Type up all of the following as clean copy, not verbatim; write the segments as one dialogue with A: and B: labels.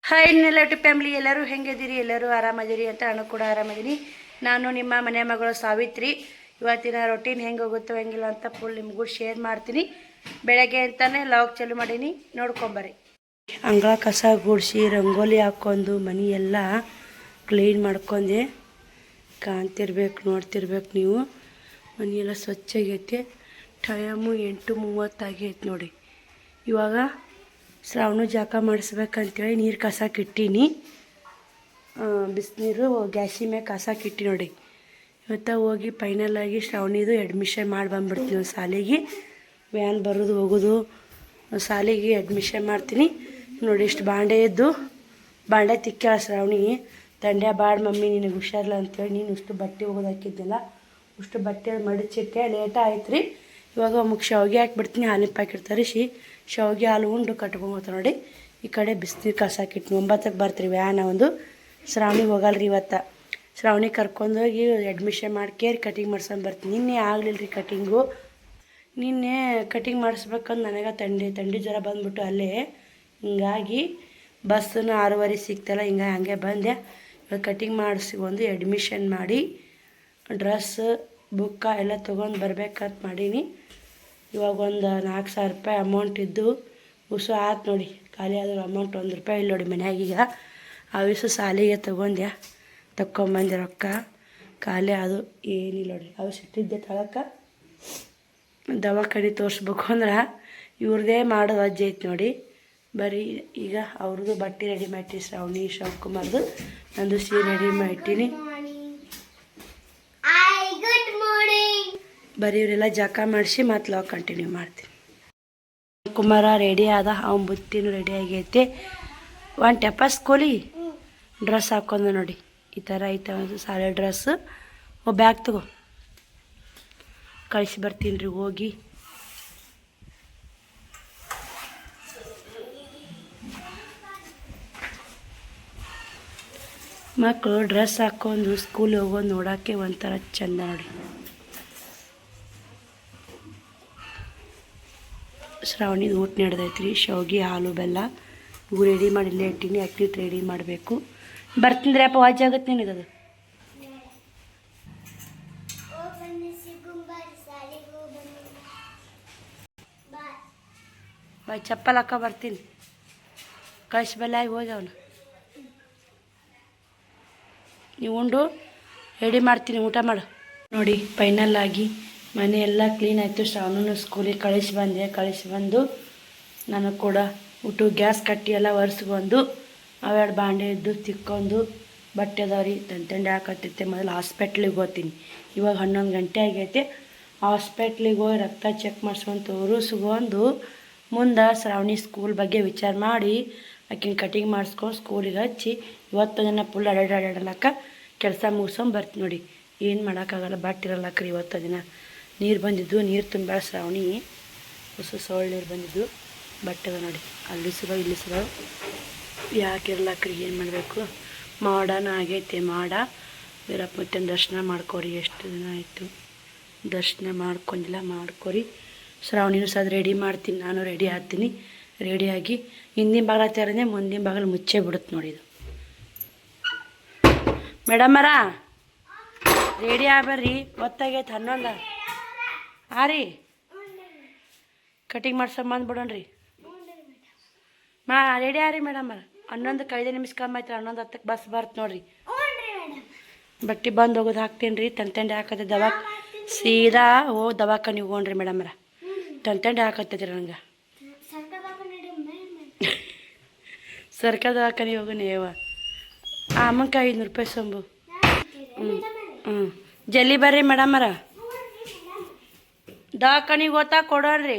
A: Hi relative family, ಎಲ್ಲರೂ ಹೆಂಗಿದ್ದೀರಿ? ಎಲ್ಲರೂ ಆರಾಮದಿರಿ ಅಂತ ನಾನು ಕೂಡ ಆರಾಮದೀನಿ. ನಾನು ನಿಮ್ಮ ಮನೆ ಮಗಳು ಸಾವಿತ್ರಿ. ಇವತ್ತಿನ ರೊಟೀನ್ ಹೆಂಗೆ ಹೋಗುತ್ತೋ ಹೆಂಗಿಲ್ಲ ಅಂತ ಫುಲ್ ನಿಮಗೂ ಶೇರ್ ಮಾಡ್ತೀನಿ. ಬೆಳಗ್ಗೆ ಅಂತಾನೆ ಲಾಗ್ ಚಾಲು ಮಾಡೀನಿ, ನೋಡ್ಕೊಂಬರ್ರಿ. ಅಂಗಳ ಕಸ ಗುಡಿಸಿ ರಂಗೋಲಿ ಹಾಕ್ಕೊಂಡು ಮನೆ ಎಲ್ಲ ಕ್ಲೀನ್ ಮಾಡ್ಕೊಂಡೆ. ಕಾಣ್ತಿರ್ಬೇಕು, ನೋಡ್ತಿರ್ಬೇಕು ನೀವು. ಮನೆಯೆಲ್ಲ ಸ್ವಚ್ಛಾಗೈತೆ. ಟೈಮು 8:30 ಆಗೈತೆ ನೋಡಿ. ಇವಾಗ ಶ್ರಾವಣ ಜಾಕ ಮಾಡಿಸ್ಬೇಕಂತೇಳಿ ನೀರು ಕಸಕ್ಕಿಟ್ಟೀನಿ. ಬಿಸಿನೀರು ಗ್ಯಾಸಿ ಮ್ಯಾಗ ಕಸಕ್ಕಿಟ್ಟಿ ನೋಡಿ. ಇವತ್ತು ಹೋಗಿ ಫೈನಲಾಗಿ ಶ್ರಾವಣಿದು ಅಡ್ಮಿಷನ್ ಮಾಡಿ ಬಂದ್ಬಿಡ್ತೀನಿ. ಶಾಲೆಗೆ ವ್ಯಾನ್ ಬರೋದು ಹೋಗೋದು, ಶಾಲೆಗೆ ಅಡ್ಮಿಷನ್ ಮಾಡ್ತೀನಿ ನೋಡಿ. ಇಷ್ಟು ಬಾಂಡೆ ಇದ್ದು ಬಾಂಡೆ ತಿಕ್ಕಾಳ ಶ್ರಾವಣಿ. ದಂಡ್ಯ ಬಾಡ ಮಮ್ಮಿ ನಿನಗೆ ಹುಷಾರಿಲ್ಲ ಅಂತೇಳಿ ನೀನು ಇಷ್ಟು ಬಟ್ಟೆ ಹೋಗೋದು ಹಾಕಿದ್ದಿಲ್ಲ. ಇಷ್ಟು ಬಟ್ಟೆ ಮಡಿಚಿಟ್ಟೆ, ಲೇಟ ಆಯ್ತು ರೀ. ಇವಾಗ ಒಮ್ಮಕ್ಕೆ ಶಾವಿಗೆ ಹಾಕ್ಬಿಡ್ತೀನಿ. ಹಾಲಿನ ಪ್ಯಾಕೆಟ್ ತರಿಸಿ ಶಾವಿಗೆ ಹಾಲು ಉಂಡು ಕಟ್ಕೊಂಬೋತ ನೋಡಿ. ಈ ಕಡೆ ಬಿಸಿನೀರು ಕಸಾಕಿಟ್ಟು 9ಕ್ಕೆ ಬರ್ತೀರಿ ವ್ಯಾನ. ಒಂದು ಶ್ರಾವಣಿಗೆ ಹೋಗಲ್ರಿ ಇವತ್ತು. ಶ್ರಾವಣಿ ಕರ್ಕೊಂಡೋಗಿ ಅಡ್ಮಿಷನ್ ಮಾಡ್ಕೇರಿ ಕಟಿಂಗ್ ಮಾಡ್ಸ್ಕೊಂಡು ಬರ್ತೀನಿ. ನಿನ್ನೆ ಆಗಲಿಲ್ಲ ರೀ ಕಟಿಂಗು. ನಿನ್ನೆ ಕಟಿಂಗ್ ಮಾಡಿಸ್ಬೇಕಂದು ನನಗೆ ಥಂಡಿ ಜ್ವರ ಬಂದ್ಬಿಟ್ಟು ಅಲ್ಲೇ. ಹಿಂಗಾಗಿ ಬಸ್ಸನ್ನು 6:30 ಸಿಗ್ತಲ್ಲ, ಹಂಗೆ ಬಂದೆ. ಇವಾಗ ಕಟಿಂಗ್ ಮಾಡಿಸ್ಕೊಂಡು ಅಡ್ಮಿಷನ್ ಮಾಡಿ ಡ್ರೆಸ್ ಬುಕ್ಕ ಎಲ್ಲ ತೊಗೊಂಡು ಬರ್ಬೇಕಂತ ಮಾಡೀನಿ. ಇವಾಗ ಒಂದು 4,000 ರೂಪಾಯಿ ಅಮೌಂಟ್ ಇದ್ದು ಉಸು ಆಯ್ತು ನೋಡಿ. ಖಾಲಿ ಆದರೂ ಅಮೌಂಟ್ 1 ರೂಪಾಯಿ ಇಲ್ಲ ನೋಡಿ ಮನ್ಯಾಗೀಗ. ಅವಿಸು ಸಾಲಿಗೆ ತೊಗೊಂಡೆ, ತಕ್ಕೊಂಬಂದೆ ರೊಕ್ಕ. ಖಾಲಿ ಅದು ಏನಿಲ್ಲ ನೋಡಿ. ಅವಿಸು ಇಟ್ಟಿದ್ದೆ ತಳಕ್ಕೆ. ದವಾಖಾನೆ ತೋರಿಸ್ಬೇಕು ಅಂದ್ರೆ ಇವ್ರದ್ದೇ ಮಾಡೋದು ಅಜ್ಜಿ ಐತೆ ನೋಡಿ. ಬರೀ ಈಗ ಅವ್ರದ್ದು ಬಟ್ಟೆ ರೆಡಿ ಮಾಡಿಟ್ಟಿನಿ. ಶ್ರಾವಣಿ ಶಿವಕುಮಾರ್ದು ನಂದು ಸೀರೆ ರೆಡಿ ಮಾಡಿಟ್ಟಿನಿ. ಬರೀ ಇವರೆಲ್ಲ ಜಕ ಮಾಡಿಸಿ ಮತ್ತು ಲಾಗ್ ಕಂಟಿನ್ಯೂ ಮಾಡ್ತೀನಿ. ಕುಮಾರ ರೆಡಿ ಆದ, ಅವನ ಬುತ್ತಿನೂ ರೆಡಿ ಆಗೈತೆ. ಟೆಪ್ಪ ಸ್ಕೂಲಿ ಡ್ರೆಸ್ ಹಾಕ್ಕೊಂಡು ನೋಡಿ. ಈ ಥರ ಐತೆ ಒಂದು ಸಾಲೆ ಡ್ರೆಸ್ಸು. ಬ್ಯಾಗ್ ತಗೋ, ಕಳಿಸಿ ಬರ್ತೀನಿ ರೀ ಹೋಗಿ. ಮಕ್ಕಳು ಡ್ರೆಸ್ ಹಾಕ್ಕೊಂಡು ಸ್ಕೂಲ್ ಹೋಗೋದು ನೋಡೋಕ್ಕೆ ಒಂಥರ ಚೆಂದ ನೋಡಿ. ಶ್ರಾವಣಿದು ಊಟ ನಡೆದೈತ್ರಿ. ಶಾವಿಗೆ ಹಾಲು ಬೆಲ್ಲ ಇವು ರೆಡಿ ಮಾಡಿ ಇಲ್ಲೇ ಇಟ್ಟಿನಿ. ಅಕ್ಕಿಟ್ಟು ರೆಡಿ ಮಾಡಬೇಕು. ಬರ್ತೀನಿ ಅಪ್ಪ, ವಾಜ್ ಆಗುತ್ತೆ ನಿನಗದು. ಬಾಯ್ ಚಪ್ಪಲ್ ಹಾಕ ಬರ್ತೀನಿ. ಕಳಿಸಿ ಬೆಲ್ಲ ಆಗಿ ಹೋಗಿ ಅವನು ನೀವು ಉಂಡು ರೆಡಿ ಮಾಡ್ತೀನಿ, ಊಟ ಮಾಡು ನೋಡಿ. ಫೈನಲ್ಲಾಗಿ ಮನೆಯೆಲ್ಲ ಕ್ಲೀನ್ ಆಯಿತು. ಶ್ರಾವಣನು ಸ್ಕೂಲಿಗೆ ಕಳಿಸಿ ಬಂದು ನಾನು ಕೂಡ ಊಟ ಗ್ಯಾಸ್ ಕಟ್ಟಿ ಎಲ್ಲ ಒರೆಸ್ಕೊಂಡು ಅವೆರಡು ಬಾಂಡೆ ಇದ್ದು ತಿಕ್ಕೊಂಡು ಬಟ್ಟೆ ಅದಾವ್ರಿ ತಂದೆ ಹಾಕತ್ತೈತೆ. ಮೊದಲು ಹಾಸ್ಪಿಟ್ಲಿಗೆ ಹೋಗ್ತೀನಿ. ಇವಾಗ 11 ಗಂಟೆ ಆಗೈತೆ. ಹಾಸ್ಪಿಟ್ಲಿಗೆ ಹೋಗಿ ರಕ್ತ ಚೆಕ್ ಮಾಡಿಸ್ಕೊಂಡು ತೋರಿಸ್ಕೊಂಡು ಮುಂದೆ ಶ್ರಾವಣಿ ಸ್ಕೂಲ್ ಬಗ್ಗೆ ವಿಚಾರ ಮಾಡಿ ಆಕಿನ ಕಟಿಂಗ್ ಮಾಡಿಸ್ಕೊಂಡು ಸ್ಕೂಲಿಗೆ ಹಚ್ಚಿ ಇವತ್ತು ದಿನ ಫುಲ್ ಅಡ್ಡಾಡಲಕ್ಕ ಕೆಲಸ ಮುಗಿಸ್ಕೊಂಡು ಬರ್ತೀನಿ ನೋಡಿ. ಏನು ಮಾಡೋಕ್ಕಾಗಲ್ಲ, ಬಟ್ಟೆ ಇರಲ್ಲಕ್ರಿ ಇವತ್ತು ದಿನ. ನೀರು ಬಂದಿದ್ದು, ನೀರು ತುಂಬ ಶ್ರಾವಣಿ ಸೊಳ್ಳೆ ನೀರು ಬಂದಿದ್ದು. ಬಟ್ಟೆದ ನೋಡಿ, ಅಲ್ಲಿ ಸಿಗೋ ಇಲ್ಲಿ ಸಿಗೋ. ಯಾಕೆ ಇರ್ಲಕ್ರಿ, ಏನು ಮಾಡಬೇಕು. ಮಾಡನ ಆಗೈತೆ. ವೀರಪ್ಪ ಮುತ್ತನ ದರ್ಶನ ಮಾಡ್ಕೊರಿ. ಎಷ್ಟು ದಿನ ಆಯಿತು ದರ್ಶನ ಮಾಡ್ಕೊಂಡಿಲ್ಲ, ಮಾಡ್ಕೊರಿ. ಶ್ರಾವಣಿನೂ ಸಹ ರೆಡಿ ಮಾಡ್ತೀನಿ. ನಾನು ರೆಡಿ ಆಗ್ತೀನಿ. ರೆಡಿಯಾಗಿ ಹಿಂದಿನ ಬಾಗಿಲ ತೆರನೇ ಮುಂದಿನ ಬಾಗಿಲು ಮುಚ್ಚೇ ಬಿಡುತ್ತೆ ನೋಡಿ. ಇದು ಮೇಡಮರ ರೆಡಿ ಆಗ್ಬರ್ರಿ, ಹೊತ್ತಾಗೈತೆ 11. ರೀ ಕಟಿಂಗ್ ಮಾಡ್ಸಂಬಂದ್ಬಿಡೋಣ್ರಿ. ರೆಡಿ ಆರಿ ಮೇಡಮರ. 11ಕ್ಕೆ 5 ನಿಮಿಷ ಕಮ್ಮಿ ಆಯ್ತು. 11:10 ಬಸ್ ಬರ್ತು ನೋಡ್ರಿ. ಬಟ್ಟೆ ಬಂದು ಹೋಗೋದು ಹಾಕ್ತೀನಿ ರೀ. ತಂತಂಡೆ ಹಾಕತ್ತೆ ಸೀದಾ ಹೋಗಿ ದವಾಖಾನಿಗೆ ಹೋಗ್ರಿ ಮೇಡಮರ. ತಂತಂಡೆ ಹಾಕತ್ತೈತಿ ನಂಗೆ. ಸರ್ಕಾರ ದವಾಖಾನಿಗೆ ಹೋಗೋಣ ಏವ. ಅಮ್ಮಕ್ಕೆ 500 ರೂಪಾಯಿ ಸೊಂಬು. ಜಲ್ದಿ ಬರ್ರಿ ಮೇಡಮರ. ದವಾಖಾನಿಗೆ ಹೋಗ್ತಾ ಕೊಡೋಣ್ರಿ.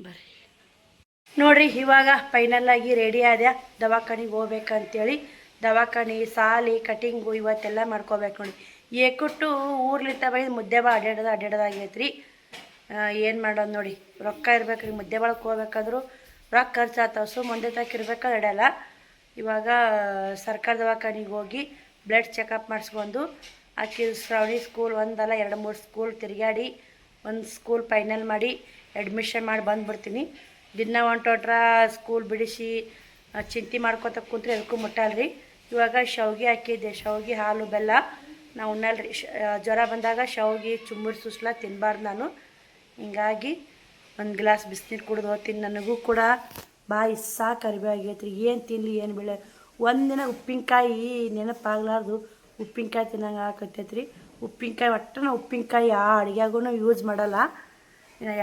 A: ಬರ್ರಿ ನೋಡ್ರಿ. ಇವಾಗ ಫೈನಲ್ಲಾಗಿ ರೆಡಿ ಆದ್ಯಾ ದವಾಖಾನಿಗೆ ಹೋಗ್ಬೇಕಂತೇಳಿ. ದವಾಖಾನೆ ಸಾಲಿ ಕಟಿಂಗು ಇವತ್ತೆಲ್ಲ ಮಾಡ್ಕೋಬೇಕು ನೋಡಿ. ಏಕುಟ್ಟು ಊರ್ಲಿಂತ ಬೈದು ಮುದ್ದೆ ಬಾ ಅಡ್ಡಾಡೋದಾಗೈತ್ರಿ. ಏನು ಮಾಡೋದು ನೋಡಿ. ರೊಕ್ಕ ಇರ್ಬೇಕ್ರಿ. ಮುದ್ದೆ ಬಳಕ್ಕೆ ಹೋಗ್ಬೇಕಾದ್ರು ರೊಕ್ಕ ಖರ್ಚಾಗ್ತಾವ. ಮುಂದೆ ತಕ್ಕಿರ್ಬೇಕಾದ್ರೆ ಅಡ್ಯಲ್ಲ. ಇವಾಗ ಸರ್ಕಾರ ದವಾಖಾನಿಗೆ ಹೋಗಿ ಬ್ಲಡ್ ಚೆಕಪ್ ಮಾಡಿಸ್ಕೊಂಡು ಆಕಿ ಶ್ರಾವಣಿ ಸ್ಕೂಲ್ ಒಂದಲ್ಲ 2-3 ಸ್ಕೂಲ್ ತಿರುಗಾಡಿ ಒಂದು ಸ್ಕೂಲ್ ಫೈನಲ್ ಮಾಡಿ ಅಡ್ಮಿಷನ್ ಮಾಡಿ ಬಂದುಬಿಡ್ತೀನಿ. ದಿನ ಹೊಂಟೋಟ್ರ ಸ್ಕೂಲ್ ಬಿಡಿಸಿ ಚಿಂತೆ ಮಾಡ್ಕೊತ ಕುಂತ್ರೆ ಅದಕ್ಕೂ ಮುಟ್ಟಲ್ರಿ. ಇವಾಗ ಶಾವ್ಗೆ ಹಾಕಿದ್ದೆ, ಶಾವ್ಗೆ ಹಾಲು ಬೆಲ್ಲ ನಾವು ಉಣ್ಣಲ್ರಿ. ಜ್ವರ ಬಂದಾಗ ಶಾವ್ಗೆ ಚುಮ್ಮರಿ ಸುಸ್ಲ ತಿನ್ನಬಾರ್ದು ನಾನು. ಹಿಂಗಾಗಿ ಒಂದು ಗ್ಲಾಸ್ ಬಿಸಿನೀರು ಕುಡಿದು ಹೋಗ್ತೀನಿ. ನನಗೂ ಕೂಡ ಬಾಯಿ ಕರಿಬೇವು ಆಗೈತ್ರಿ. ಏನು ತಿನ್ನಲಿ ಏನು ಬೆಳೆ. ಒಂದಿನ ಉಪ್ಪಿನಕಾಯಿ ನೆನಪಾಗ್ಲಾರ್ದು ಉಪ್ಪಿನಕಾಯಿ ತಿನ್ನಂಗೆ ಆಕತ್ತೈತ್ರಿ. ಉಪ್ಪಿನಕಾಯಿ ಒಟ್ಟು ನಾವು ಉಪ್ಪಿನಕಾಯಿ ಯಾವ ಅಡುಗೆಗೂ ಯೂಸ್ ಮಾಡಲ್ಲ.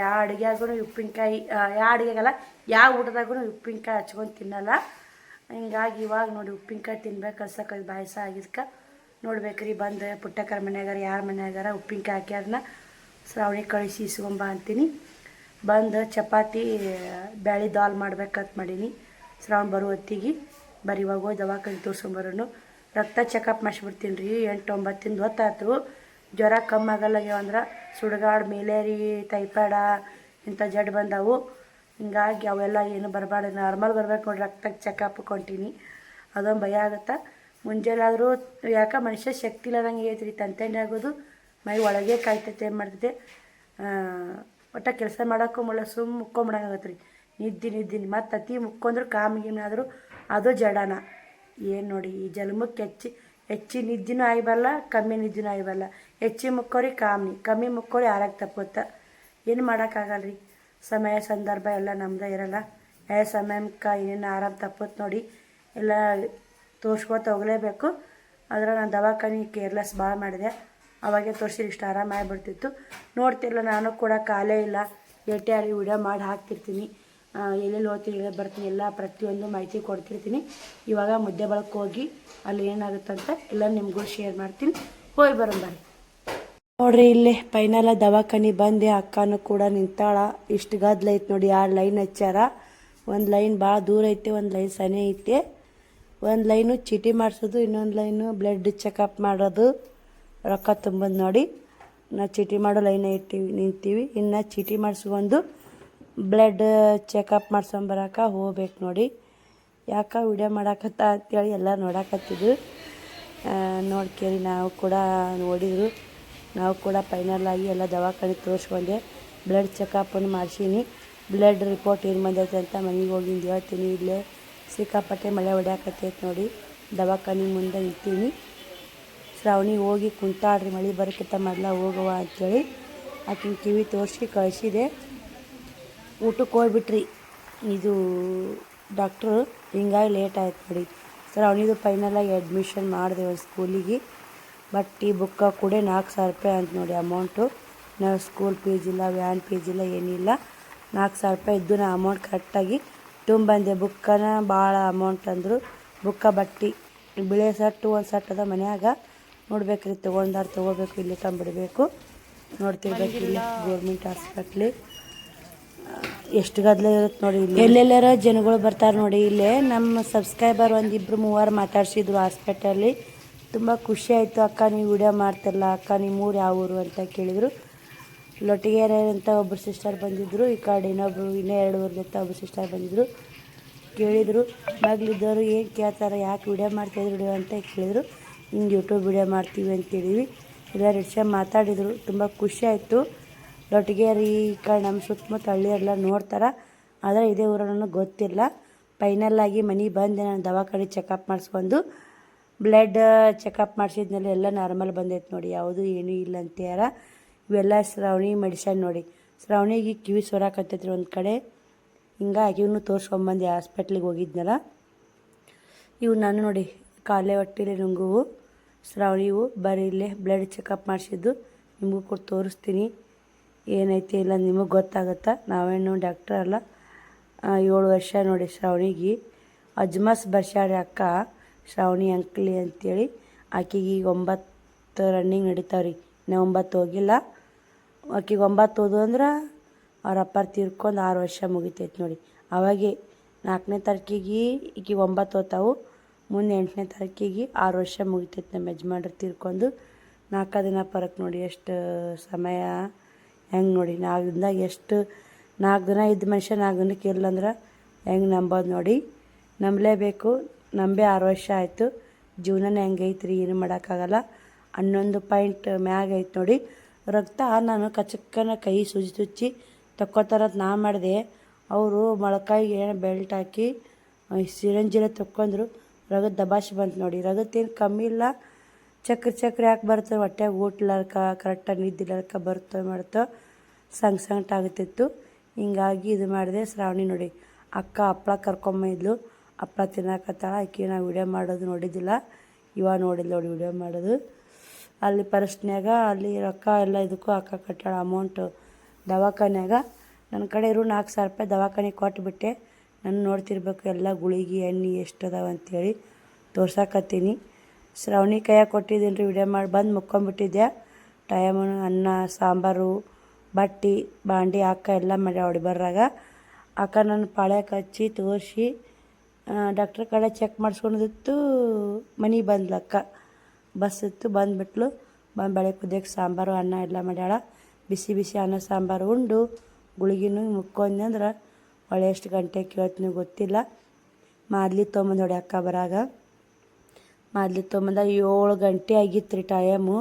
A: ಯಾವ ಅಡುಗೆಯಾಗೂ ಉಪ್ಪಿನಕಾಯಿ ಯಾವ ಅಡುಗೆಗಲ್ಲ ಯಾವ ಊಟದಾಗೂ ಉಪ್ಪಿನಕಾಯಿ ಹಚ್ಕೊಂಡು ತಿನ್ನಲ್ಲ. ಹಿಂಗಾಗಿ ಇವಾಗ ನೋಡಿ ಉಪ್ಪಿನಕಾಯಿ ತಿನ್ಬೇಕು ಅನ್ಸಕ್ಕೆ ಬಾಯಸ ಆಗಿದ್ಕೆ ನೋಡ್ಬೇಕ್ರಿ. ಬಂದು ಪುಟ್ಟಕ್ಕರ ಮನ್ಯಾಗಾರ ಯಾರ ಮನ್ಯಾಗಾರ ಉಪ್ಪಿನಕಾಯಿ ಹಾಕ್ಯಾರನ್ನ ಶ್ರಾವಣಿ ಕಳಿಸಿ ಇಸ್ಕೊಂಬ ಅಂತೀನಿ. ಬಂದು ಚಪಾತಿ ಬ್ಯಾಳಿ ದಾಲ್ ಮಾಡ್ಬೇಕಂತ ಮಾಡೀನಿ. ಶ್ರಾವಣ ಬರೋ ಹೊತ್ತಿಗೆ ಬರೀ ಇವಾಗ ಹೋಗಿ ದವಾಖಾನೆ ತೋರ್ಸ್ಕೊಂಬರೋನು. ರಕ್ತ ಚೆಕಪ್ ಮಾಡಿಸ್ಬಿಡ್ತೀನಿ ರೀ. 8-9 ಹೊತ್ತಾಯ್ತು. ಜ್ವರ ಕಮ್ಮಿ ಆಗಲ್ಲಾಗ್ಯಾವ ಅಂದ್ರೆ ಸುಡುಗಾಡು ಮೇಲೇರಿ ಟೈಫಾಯ್ಡ ಇಂಥ ಜಡ್ ಬಂದವು. ಹಿಂಗಾಗಿ ಅವೆಲ್ಲ ಏನು ಬರಬಾರ್ದು, ನಾರ್ಮಲ್ ಬರ್ಬೇಕು ನೋಡಿ. ರಕ್ತ ಚೆಕಪ್ ಕೊಂಟೀನಿ. ಅದೊಂದು ಭಯ ಆಗುತ್ತೆ. ಮುಂಜಾನಾದರೂ ಯಾಕೆ ಮನುಷ್ಯ ಶಕ್ತಿ ಇಲ್ಲದಂಗೆ ಐತ್ರಿ. ತಂತಂಡಿ ಆಗೋದು ಮೈ ಒಳಗೆ ಕಾಯ್ತೈತೆ. ಏನು ಮಾಡ್ತೈತೆ ಒಟ್ಟು ಕೆಲಸ ಮಾಡೋಕ್ಕೂ ಮುಳ್ಳ ಸುಮ್ಮ ಮುಕ್ಕೊಂಬಿಡಂಗಾಗತ್ತೆ ರೀ. ನಿದ್ದೆ ಮತ್ತು ಅತಿ ಮುಕ್ಕೊಂಡ್ರು ಕಾಮಿಗಿನಾದರೂ ಅದು ಜಡನ. ಏನು ನೋಡಿ ಈ ಜನ್ಮಕ್ಕೆ ಹೆಚ್ಚು ನಿದ್ದಿನೂ ಆಗಿಬಲ್ಲ, ಕಮ್ಮಿ ನಿದ್ದಿನೂ ಆಗಿಬಲ್ಲ. ಹೆಚ್ಚು ಮುಕ್ಕೋರಿ ಕಮ್ಮಿ ಮುಕ್ಕೋರಿ ಆರಾಗ ತಪ್ಪುತ್ತೆ. ಏನು ಮಾಡೋಕ್ಕಾಗಲ್ಲ ರೀ. ಸಮಯ ಸಂದರ್ಭ ಎಲ್ಲ ನಮ್ಮದೇ ಇರೋಲ್ಲ. ಸಮಯಕ್ಕೆ ಏನೇನು ಆರಾಮ ತಪ್ಪುತ್ತೆ ನೋಡಿ. ಎಲ್ಲ ತೋರ್ಸ್ಕೊತ ಹೋಗಲೇಬೇಕು. ಆದರೆ ನಾನು ದವಾಖಾನೆ ಕೇರ್ಲೆಸ್ ಭಾಳ ಮಾಡಿದೆ. ಅವಾಗೆ ತೋರಿಸಿದ್ರೆ ಇಷ್ಟು ಆರಾಮ ಆಗಿಬಿಡ್ತಿತ್ತು. ನೋಡ್ತಿಲ್ಲ ನಾನು ಕೂಡ ಕಾಲೇ ಇಲ್ಲ. ಏಟೆ ವಿಡಿಯೋ ಮಾಡಿ ಹಾಕ್ತಿರ್ತೀನಿ. ಎಲ್ಲೆಲ್ಲಿ ಹೋಗ್ತೀನಿ ಎಲ್ಲೇ ಬರ್ತೀನಿ ಎಲ್ಲ ಪ್ರತಿಯೊಂದು ಮಾಹಿತಿ ಕೊಡ್ತಿರ್ತೀನಿ. ಇವಾಗ ಮುದ್ದೆ ಬಳಕೆ ಹೋಗಿ ಅಲ್ಲಿ ಏನಾಗುತ್ತಂತ ಎಲ್ಲ ನಿಮ್ಗೂ ಶೇರ್ ಮಾಡ್ತೀನಿ. ಹೋಗಿ ಬರೋಣ ನೋಡ್ರಿ. ಇಲ್ಲಿ ಫೈನಲ್ ದವಾಖಾನೆ ಬಂದೆ. ಅಕ್ಕನೂ ಕೂಡ ನಿಂತಾಳ. ಇಷ್ಟು ಗದ್ದಲ ಐತೆ ನೋಡಿ. 2 ಲೈನ್ ಹಚ್ಚಾರ. ಒಂದು ಲೈನ್ ಭಾಳ ದೂರ ಐತೆ, ಒಂದು ಲೈನ್ ಸನೇ ಐತೆ. ಒಂದು ಲೈನು ಚೀಟಿ ಮಾಡಿಸೋದು, ಇನ್ನೊಂದು ಲೈನು ಬ್ಲಡ್ ಚೆಕಪ್ ಮಾಡೋದು, ರೊಕ್ಕ ತುಂಬೋದು ನೋಡಿ. ನಾವು ಚೀಟಿ ಮಾಡೋ ಲೈನ ನಿಂತೀವಿ. ಇನ್ನು ಚೀಟಿ ಮಾಡಿಸ್ಕೊಂಡು ಬ್ಲಡ್ ಚೆಕಪ್ ಮಾಡ್ಸ್ಕೊಂಬರಕ್ಕೆ ಹೋಗ್ಬೇಕು ನೋಡಿ. ಯಾಕೆ ವಿಡಿಯೋ ಮಾಡಾಕತ್ತ ಅಂತೇಳಿ ಎಲ್ಲ ನೋಡಾಕತ್ತಿದ್ರು. ನೋಡ್ಕೇಳಿ ನಾವು ಕೂಡ ನೋಡಿದ್ರು. ನಾವು ಕೂಡ ಫೈನಲ್ಲಾಗಿ ಎಲ್ಲ ದವಾಖಾನೆ ತೋರಿಸ್ಕೊಂಡೆ. ಬ್ಲಡ್ ಚೆಕಪ್ಪನ್ನು ಮಾಡಿಸೀನಿ. ಬ್ಲಡ್ ರಿಪೋರ್ಟ್ ಏನು ಬಂದೈತೆ ಅಂತ ಮನೆಗೆ ಹೋಗಿಂದು ಹೇಳ್ತೀನಿ. ಇಲ್ಲೇ ಸಿಕ್ಕಾಪಟ್ಟೆ ಮಳೆ ಹೊಡ್ಯಾಕತ್ತೈತೆ ನೋಡಿ. ದವಾಖಾನೆ ಮುಂದೆ ನಿಂತೀನಿ. ಶ್ರಾವಣಿ ಹೋಗಿ ಕುಂತಾಡ್ರಿ ಮಳೆ ಬರೋಕ್ಕಿಂತ ಮೊದಲ ಹೋಗುವ ಅಂಥೇಳಿ ಆಕಿನ ಕಿವಿ ತೋರಿಸಿ ಕಳಿಸಿದೆ. ಊಟಕ್ಕೆ ಹೋಗ್ಬಿಟ್ರಿ ಇದು ಡಾಕ್ಟ್ರು. ಹಿಂಗಾಗಿ ಲೇಟ್ ಆಯ್ತು ನೋಡಿ. ಶ್ರಾವಣಿದು ಫೈನಲಾಗಿ ಅಡ್ಮಿಷನ್ ಮಾಡಿದೆ ಒಂದು ಸ್ಕೂಲಿಗೆ. ಬಟ್ಟೆ ಬುಕ್ಕ ಕೂಡ 4,000 ರೂಪಾಯಿ ಅಂತ ನೋಡಿ ಅಮೌಂಟು. ನಾವು ಸ್ಕೂಲ್ ಫೀಸ್ ಇಲ್ಲ, ವ್ಯಾನ್ ಫೀಸ್ ಇಲ್ಲ, ಏನಿಲ್ಲ. 4,000 ರೂಪಾಯಿ ಇದ್ದು ನಾ ಅಮೌಂಟ್ ಕರೆಕ್ಟಾಗಿ ತುಂಬಂದೆ. ಬುಕ್ಕನ ಭಾಳ ಅಮೌಂಟ್ ಅಂದರು. ಬುಕ್ಕ ಬಟ್ಟೆ ಬಿಳೆ ಸಟ್ಟು ಒಂದು ಸಟ್ ಅದ ಮನ್ಯಾಗ. ನೋಡ್ಬೇಕ್ರಿ ತೊಗೊಂಡಾರು ತೊಗೋಬೇಕು, ಇಲ್ಲಿ ತಂಬಿಡಬೇಕು. ನೋಡ್ತಿರ್ಬೇಕು ಇಲ್ಲಿ ಗೋರ್ಮೆಂಟ್ ಹಾಸ್ಪಿಟ್ಲಿ ಎಷ್ಟು ಗದ್ದಲ ಇರುತ್ತೆ ನೋಡಿ. ಇಲ್ಲಿ ಎಲ್ಲೆಲ್ಲರ ಜನಗಳು ಬರ್ತಾರೆ ನೋಡಿ. ಇಲ್ಲೇ ನಮ್ಮ ಸಬ್ಸ್ಕ್ರೈಬರ್ 1-2-3 ಮಾತಾಡ್ಸಿದ್ರು ಹಾಸ್ಪಿಟಲ್ಲಿ. ತುಂಬ ಖುಷಿ ಆಯಿತು. ಅಕ್ಕ ನೀವು ವಿಡಿಯೋ ಮಾಡ್ತಿರಲ್ಲ ಅಕ್ಕ, ನಿಮ್ಮ ಊರು ಯಾವ ಊರು ಅಂತ ಕೇಳಿದರು. ಲೊಟ್ಟಿಗೆರೆ ಅಂತ ಒಬ್ಬರು ಸಿಸ್ಟರ್ ಬಂದಿದ್ದರು. ಈ ಕಡೆ ಇನ್ನೊಬ್ಬರು 2 ಊರ್ಲಿಂತ ಒಬ್ಬರು ಸಿಸ್ಟರ್ ಬಂದಿದ್ದರು. ಕೇಳಿದರು ಮಗಳಿದ್ದವರು ಏನು ಕೇಳ್ತಾರೆ, ಯಾಕೆ ವಿಡಿಯೋ ಮಾಡ್ತಾಯಿದ್ರು ವಿಡಿಯೋ ಅಂತ ಕೇಳಿದರು. ಹಿಂಗೆ ಯೂಟ್ಯೂಬ್ ವಿಡಿಯೋ ಮಾಡ್ತೀವಿ ಅಂತೇಳಿವಿ. ಎಲ್ಲ ರಿಕ್ಷಾ ಮಾತಾಡಿದರು. ತುಂಬ ಖುಷಿ ಆಯಿತು. ಲೊಟ್ಟಿಗೆರೆ ಈ ಕಡೆ ನಮ್ಮ ಸುತ್ತಮುತ್ತ ಹಳ್ಳಿಯೆಲ್ಲ ನೋಡ್ತಾರೆ. ಆದರೆ ಇದೇ ಊರನ್ನು ಗೊತ್ತಿಲ್ಲ. ಫೈನಲ್ಲಾಗಿ ಮನೆಗೆ ಬಂದೆ. ನಾನು ದವಾಖಾನೆ ಚೆಕಪ್ ಮಾಡಿಸ್ಕೊಂಡು ಬ್ಲಡ್ ಚೆಕಪ್ ಮಾಡಿಸಿದ್ಮೇಲೆ ಎಲ್ಲ ನಾರ್ಮಲ್ ಬಂದೈತೆ ನೋಡಿ. ಯಾವುದೂ ಏನೂ ಇಲ್ಲ ಅಂತ್ಯಾರ. ಇವೆಲ್ಲ ಶ್ರಾವಣಿ ಮೆಡಿಸನ್ ನೋಡಿ. ಶ್ರಾವಣಿಗೆ ಕಿವಿ ಸೊರಾಕತ್ತೈತ್ರಿ ಒಂದು ಕಡೆ. ಹಿಂಗಾಗಿ ಇವನು ತೋರಿಸ್ಕೊಂಬಂದು ಹಾಸ್ಪಿಟ್ಲಿಗೆ ಹೋಗಿದ್ನಲ್ಲ. ಇವು ನಾನು ನೋಡಿ ಕಾಲೇ ಹೊಟ್ಟೆಲಿ ನುಂಗುವು ಶ್ರಾವಣಿವು. ಬರೀ ಇಲ್ಲೇ ಬ್ಲಡ್ ಚೆಕಪ್ ಮಾಡಿಸಿದ್ದು ನಿಮಗೂ ಕೂಡ ತೋರಿಸ್ತೀನಿ. ಏನೈತಿ ಇಲ್ಲ ನಿಮಗೆ ಗೊತ್ತಾಗುತ್ತಾ. ನಾವೇನು ಡಾಕ್ಟ್ರ್ ಅಲ್ಲ. 7 ವರ್ಷ ನೋಡಿ ಶ್ರಾವಣಿಗೆ. ಅಜ್ಮಸ್ ಬರ್ಸ್ಯಾಡ್ರಿ ಅಕ್ಕ ಶ್ರಾವಣಿ ಅಂಕ್ಲಿ ಅಂತೇಳಿ. ಆಕೆಗೆ ಈಗ 9 ರನ್ನಿಂಗ್ ನಡೀತಾವ್ರಿ. ಇನ್ನೂ 9 ಹೋಗಿಲ್ಲ. ಆಕೆಗೆ 9 ಹೋದು ಅಂದ್ರೆ ಅವ್ರ ಅಪ್ಪಾರು ತೀರ್ಕೊಂಡು 6 ವರ್ಷ ಮುಗಿತೈತೆ ನೋಡಿ. ಅವಾಗೆ 4ನೇ ತಾರೀಕಿಗೆ ಈಕೆ 9 ಹೋತಾವು. ಮುಂದೆ 8ನೇ ತಾರೀಕಿಗೆ 6 ವರ್ಷ ಮುಗಿತೈತೆ. ನಮ್ಮ ಯಜಮಾನ್ರು ತೀರ್ಕೊಂಡು 4 ದಿನ ಪರಕ್ಕೆ ನೋಡಿ. ಎಷ್ಟು ಸಮಯ ಹೆಂಗೆ ನೋಡಿ. 4 ದಿನದಾಗ ಎಷ್ಟು 4 ದಿನ ಇದ್ದ ಮನುಷ್ಯ 4 ದಿನಕ್ಕೆ ಇಲ್ಲ ಅಂದ್ರೆ ಹೆಂಗೆ ನಂಬೋದು ನೋಡಿ. ನಂಬಲೇಬೇಕು. ನಂಬೆ 6 ವರ್ಷ ಆಯಿತು. ಜೀವನನೇ ಹೆಂಗೈತ್ರಿ, ಏನು ಮಾಡೋಕ್ಕಾಗಲ್ಲ. 11 ಪಾಯಿಂಟ್ ಮ್ಯಾಗ ಐತೆ ನೋಡಿ ರಕ್ತ. ನಾನು ಕಚಕ್ಕನ ಕೈ ಸೂಜಿ ಚುಚ್ಚಿ ತಕ್ಕೋತಾರಂತ ನಾ ಮಾಡಿದೆ. ಅವರು ಮೊಳಕಾಯಿಗೆ ಬೆಲ್ಟ್ ಹಾಕಿ ಸಿರಂಜಿಲ ತಕ್ಕೊಂಡ್ರು ರಗತ್ ದಬಾಶ್ ಬಂತು ನೋಡಿ. ರಗತ್ತೇನು ಕಮ್ಮಿ ಇಲ್ಲ, ಚಕ್ರ ಯಾಕೆ ಬರ್ತವೆ ಹೊಟ್ಟೆಗೆ ಊಟ್ಲಾರ್ಕ ಕರೆಕ್ಟಾಗಿ ನಿದ್ದಿಲಾರ್ಕ ಬರ್ತವೆ ಮಾಡ್ತವೆ ಸಂಕಟ ಆಗುತ್ತಿತ್ತು. ಹಿಂಗಾಗಿ ಇದು ಮಾಡಿದೆ. ಶ್ರಾವಣಿ ನೋಡಿ ಅಕ್ಕ ಹಪ್ಳ ಕರ್ಕೊಂಬಂದಿದ್ಲು, ಹಪ್ಳ ತಿನ್ನಕತ್ತಾಳ. ಆಕೆ ನಾವು ವಿಡಿಯೋ ಮಾಡೋದು ನೋಡಿದ್ದಿಲ್ಲ, ಇವಾಗ ನೋಡಿದ್ಲು ನೋಡಿ ವಿಡಿಯೋ ಮಾಡೋದು. ಅಲ್ಲಿ ಪರ್ಸ್ನ್ಯಾಗ ಅಲ್ಲಿ ರೊಕ್ಕ ಎಲ್ಲ ಇದಕ್ಕೂ ಅಕ್ಕ ಕಟ್ಟಾಳ ಅಮೌಂಟು ದವಾಖಾನ್ಯಾಗ. ನನ್ನ ಕಡೆ ಇರೋ 4,000 ರೂಪಾಯಿ ದವಾಖಾನೆಗೆ ಕೊಟ್ಬಿಟ್ಟೆ. ನಾನು ನೋಡ್ತಿರ್ಬೇಕು ಎಲ್ಲ ಗುಳಿಗೆ ಎಣ್ಣೆ ಎಷ್ಟು ಅದಾವ ಅಂಥೇಳಿ ತೋರ್ಸಾಕತ್ತೀನಿ. ಶ್ರಾವಣಿ ಕೈಯಾಗ ಕೊಟ್ಟಿದ್ದೀನಿ ರೀ, ವಿಡಿಯೋ ಮಾಡಿ ಬಂದು ಮುಕ್ಕೊಂಬಿಟ್ಟಿದ್ದೆ. ಟೈಮು ಅನ್ನ ಸಾಂಬಾರು ಬಟ್ಟೆ ಬಾಂಡೆ ಅಕ್ಕ ಎಲ್ಲ ಮಾಡ್ಯಾವ ಹೊಡಿ ಬರ್ರಾಗ. ಅಕ್ಕ ನನ್ನ ಪಾಳ್ಯಕ್ಕೆ ಹಚ್ಚಿ ತೋರಿಸಿ ಡಾಕ್ಟ್ರ್ ಕಡೆ ಚೆಕ್ ಮಾಡಿಸ್ಕೊಂಡಿತ್ತು. ಮನೆಗೆ ಬಂದ್ಲು ಅಕ್ಕ, ಬಸ್ ಇತ್ತು ಬಂದುಬಿಟ್ಲು. ಬಂದು ಬೆಳೆ ಕುದಿಯಕ್ಕೆ ಸಾಂಬಾರು ಅನ್ನ ಎಲ್ಲ ಮಾಡ್ಯಾಳ. ಬಿಸಿ ಬಿಸಿ ಅನ್ನ ಸಾಂಬಾರು ಉಂಡು ಗುಳಿಗಿನೂ ಮುಕ್ಕೊಂಡೆ ಅಂದ್ರೆ ಒಳ್ಳೆ ಎಷ್ಟು ಗಂಟೆ ಕೇಳ್ತೀನಿ ಗೊತ್ತಿಲ್ಲ. ಮಾದ್ಲಿ ತೊಗೊಂಬಂದು ನೋಡಿ ಅಕ್ಕ ಬರಾಗ. ಮಾದ್ಲಿ ತೊಗೊಂಬಂದ 7 ಗಂಟೆ ಆಗಿತ್ತು ರೀ ಟೈಮು.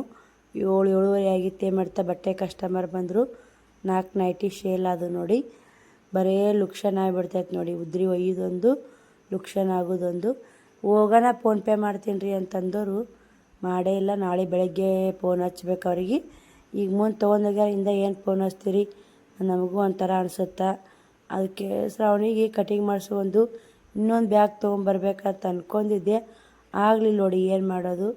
A: 7-7:30 ಆಗಿತ್ತು. ಏನು ಮಾಡ್ತಾ ಬಟ್ಟೆ ಕಸ್ಟಮರ್ ಬಂದರು. 4 ನೈಟಿ ಶೇಲ್ ಅದು ನೋಡಿ. ಬರೇ ಲುಕ್ಷನ್ ಆಗಿಬಿಡ್ತೈತೆ ನೋಡಿ. ಉದ್ರಿ ಒಯ್ಯೋದೊಂದು ಲುಕ್ಷನ್ ಆಗೋದೊಂದು. ಹೋಗೋಣ ಫೋನ್ಪೇ ಮಾಡ್ತೀನಿ ರೀ ಅಂತಂದವರು ಮಾಡೇ ಇಲ್ಲ. ನಾಳೆ ಬೆಳಗ್ಗೆ ಫೋನ್ ಹಚ್ಬೇಕು ಅವ್ರಿಗೆ. ಈಗ ಮುಂದೆ ತೊಗೊಂಡೋಗ್ಯಾರಿಂದ ಏನು ಫೋನ್ ಹಚ್ತೀರಿ ನಮಗೂ ಒಂಥರ ಅನಿಸುತ್ತಾ. ಅದಕ್ಕೆ ಶ್ರಾವಣಿಗೆ ಕಟಿಂಗ್ ಮಾಡಿಸೋ ಇನ್ನೊಂದು ಬ್ಯಾಗ್ ತೊಗೊಂಬರ್ಬೇಕಂತ ಅಂದ್ಕೊಂಡಿದ್ದೆ. ಆಗಲಿಲ್ಲ ನೋಡಿ ಏನು ಮಾಡೋದು.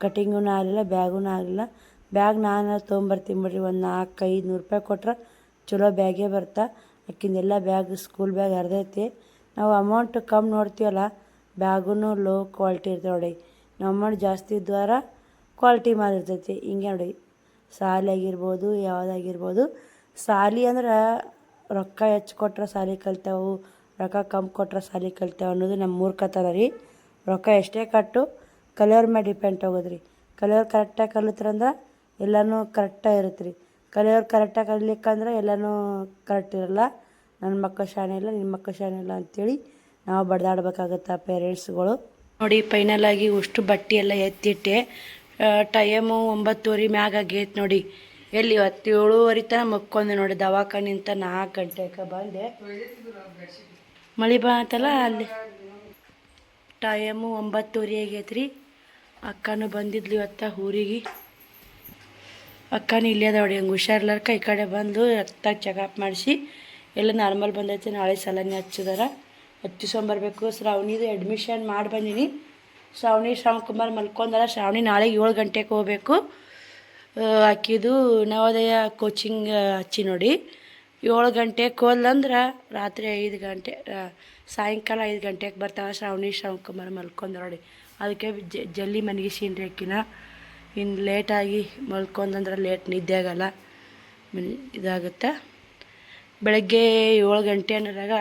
A: ಕಟಿಂಗೂ ಆಗಲಿಲ್ಲ, ಬ್ಯಾಗೂ ಆಗಲಿಲ್ಲ. ಬ್ಯಾಗ್ ನಾನು ತೊಗೊಂಬರ್ತೀನಿ ಬಿಡ್ರಿ, ಒಂದು 400-500 ರೂಪಾಯಿ ಕೊಟ್ರೆ ಚಲೋ ಬ್ಯಾಗೇ ಬರ್ತಾ. ಆಕಿಂದೆಲ್ಲ ಬ್ಯಾಗ್ ಸ್ಕೂಲ್ ಬ್ಯಾಗ್ ಹರಿದೈತಿ. ನಾವು ಅಮೌಂಟ್ ಕಮ್ಮಿ ನೋಡ್ತೀವಲ್ಲ, ಬ್ಯಾಗೂ ಲೋ ಕ್ವಾಲಿಟಿ ಇರ್ತವೆ ನೋಡಿ. ನಾವು ಅಮೌಂಟ್ ಜಾಸ್ತಿ ಇದ್ವಾರ ಕ್ವಾಲಿಟಿ ಮಾಡಿರ್ತೈತಿ. ಹಿಂಗೆ ನೋಡಿ ಸಾಲಿ ಆಗಿರ್ಬೋದು ಯಾವುದಾಗಿರ್ಬೋದು. ಸಾಲಿ ಅಂದ್ರೆ ರೊಕ್ಕ ಹೆಚ್ಚು ಕೊಟ್ರೆ ಸಾಲಿ ಕಲ್ತೇವೆ, ರೊಕ್ಕ ಕಮ್ಮಿ ಕೊಟ್ರೆ ಸಾಲಿ ಕಲ್ತೇವೆ ಅನ್ನೋದು ನಮ್ಮ ಮೂರ್ಖತನ ರೀ. ರೊಕ್ಕ ಎಷ್ಟೇ ಕಟ್ಟು ಕಲಿಯೋರ ಮೇಲೆ ಡಿಪೆಂಡ್ ಆಗೋದ್ರಿ. ಕಲಿಯೋರು ಕರೆಕ್ಟಾಗಿ ಕಲಿತ್ರಂದ್ರೆ ಎಲ್ಲನೂ ಕರೆಕ್ಟಾಗಿ ಇರುತ್ತೆ ರೀ. ಕಲಿಯೋರು ಕರೆಕ್ಟಾಗಿ ಕಲಿಲಿಕ್ಕಂದ್ರೆ ಎಲ್ಲನೂ ಕರೆಕ್ಟ್ ಇರಲ್ಲ. ನನ್ನ ಮಕ್ಕಳು ಶಾಣೆ ಇಲ್ಲ, ನಿಮ್ಮ ಮಕ್ಕಳು ಶಾಣೆ ಇಲ್ಲ ಅಂಥೇಳಿ ನಾವು ಬಡ್ದಾಡ್ಬೇಕಾಗತ್ತೆ ಪೇರೆಂಟ್ಸ್ಗಳು ನೋಡಿ. ಫೈನಲಾಗಿ ಅಷ್ಟು ಬಟ್ಟೆ ಎಲ್ಲ ಎತ್ತಿಟ್ಟೆ. ಟೈಮು 9:30 ಮ್ಯಾಗ ಆಗೈತೆ ನೋಡಿ. ಎಲ್ಲಿ 7:30 ತನಕ ಮಕ್ಕೊಂಡೆ ನೋಡಿ. ದವಾಖಾನಿಂತ 4 ಗಂಟೆಗೆ ಬಂದೆ. ಮಳೆ ಬಂತಲ್ಲ ಅಲ್ಲಿ. ಟೈಮು 9:30 ಆಗೈತೆ ರೀ. ಅಕ್ಕನೂ ಬಂದಿದ್ಲು ಇವತ್ತು ಊರಿಗೆ. ಅಕ್ಕನೂ ಇಲ್ಲೇ ಅದ ನೋಡಿ. ಹಂಗೆ ಹುಷಾರಿಲ್ಲರ್ಕ ಈ ಕಡೆ ಬಂದು ರಕ್ತ ಚೆಕಪ್ ಮಾಡಿಸಿ ಎಲ್ಲ ನಾರ್ಮಲ್ ಬಂದೈತೆ. ನಾಳೆ ಸಲನೆ ಹಚ್ಚಿದಾರ, ಹಚ್ಚಿಸ್ಕೊಂಬರ್ಬೇಕು. ಶ್ರಾವಣಿದು ಅಡ್ಮಿಷನ್ ಮಾಡಿ ಬಂದೀನಿ. ಶ್ರಾವಣ್ ಕುಮಾರ್ ಮಲ್ಕೊಂಡಾರ. ಶ್ರಾವಣಿ ನಾಳೆಗೆ 7 ಗಂಟೆಗೆ ಹೋಗ್ಬೇಕು. ಆಕಿದು ನವೋದಯ ಕೋಚಿಂಗ್ ಹಚ್ಚಿ ನೋಡಿ. 7 ಗಂಟೆಗೆ ಹೋದ್ಲಂದ್ರೆ ರಾತ್ರಿ 5 ಗಂಟೆ ಸಾಯಂಕಾಲ 5 ಗಂಟೆಗೆ ಬರ್ತಾವೆ. ಶ್ರಾವಣ್ ಕುಮಾರ್ ಮಲ್ಕೊಂಡ ನೋಡಿ. ಅದಕ್ಕೆ ಜಲ್ದಿ ಮನಗಿಸೀನಿ ರೀ ಆಕಿನ. ಇನ್ನು ಲೇಟಾಗಿ ಮಲ್ಕೊಂಡ್ರೆ ಲೇಟ್ ನಿದ್ದೆ ಆಗಲ್ಲ, ಇದಾಗುತ್ತೆ. ಬೆಳಗ್ಗೆ 7 ಗಂಟೆ ಅನ್ನೋದಾಗ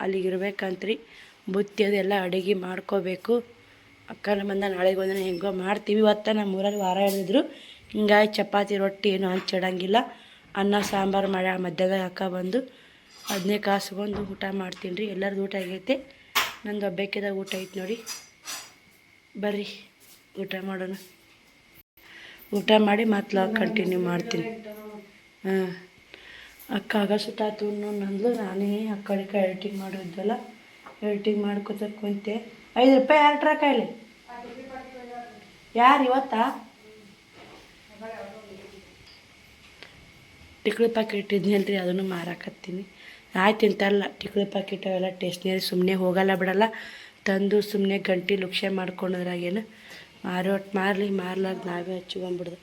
A: ಅಲ್ಲಿಗೆ ಇರ್ಬೇಕಂತ್ರಿ. ಬುತ್ತಿ ಅದೆಲ್ಲ ಅಡುಗೆ ಮಾಡ್ಕೋಬೇಕು. ಅಕ್ಕನ ಬಂದ ನಾಳೆಗೆ ಒಂದಿನ ಹೆಂಗೋ ಮಾಡ್ತೀವಿ. ಇವತ್ತು ನಮ್ಮ ಊರಲ್ಲಿ ವಾರ ಹಿಡಿದಿದ್ರು, ಹಿಂಗಾಗಿ ಚಪಾತಿ ರೊಟ್ಟಿ ಏನು ಹಂಚಿಡಂಗಿಲ್ಲ. ಅನ್ನ ಸಾಂಬಾರು ಮಾಡಿ ಮಧ್ಯಾಹ್ನದಾಗ ಅಕ್ಕ ಬಂದು ಅದನ್ನೇ ಕಾಸ್ಕೊಂಡು ಊಟ ಮಾಡ್ತೀನಿ ರೀ. ಎಲ್ಲರದ್ದು ಊಟ ಆಗೈತೆ, ನಂದು ಒಬ್ಬಾಕಿದಾಗ ಊಟ ಐತೆ ನೋಡಿ. ಬರ್ರಿ ಊಟ ಮಾಡೋಣ. ಊಟ ಮಾಡಿ ಮತ್ತೆ ಕಂಟಿನ್ಯೂ ಮಾಡ್ತೀನಿ. ಹಾಂ, ಅಕ್ಕ ಆಗ ಸುತ್ತಾತು ನಂದ್ಲು. ನಾನೇ ಆ ಕಡೆ ಎಡಿಟಿಂಗ್ ಮಾಡಿದ್ವಲ್ಲ, ಎಡಿಟಿಂಗ್ ಮಾಡ್ಕೊತ ಕುಂತೆ. 5 ರೂಪಾಯಿ ಯಾರು ಟ್ರಕ್ ಇಲ್ಲಿ ಯಾರು ಇವತ್ತಾ ಟಿಕ್ಳಿ ಪ್ಯಾಕೆಟ್ ಇಟ್ಟಿದ್ನಲ್ಲ ರೀ, ಅದನ್ನು ಮಾರಾಕತ್ತೀನಿ. ಆಯ್ತು ತಿಂತಾರಲ್ಲ ಟಿಕ್ಳಿ ಪ್ಯಾಕೆಟ್ ಅವೆಲ್ಲ ಟೇಸ್ಟ್ನೇರಿ ಸುಮ್ಮನೆ ಹೋಗಲ್ಲ ಬಿಡಲ್ಲ. ತಂದು ಸುಮ್ಮನೆ ಗಂಟೆ ಲುಕ್ಷೆ ಮಾಡ್ಕೊಂಡ್ರಾಗೇನು ಮಾರಲಿ ಮಾರ್ಲಾರ್ದು ನಾವೇ ಹಚ್ಕೊಂಡ್ಬಿಡ್ದು.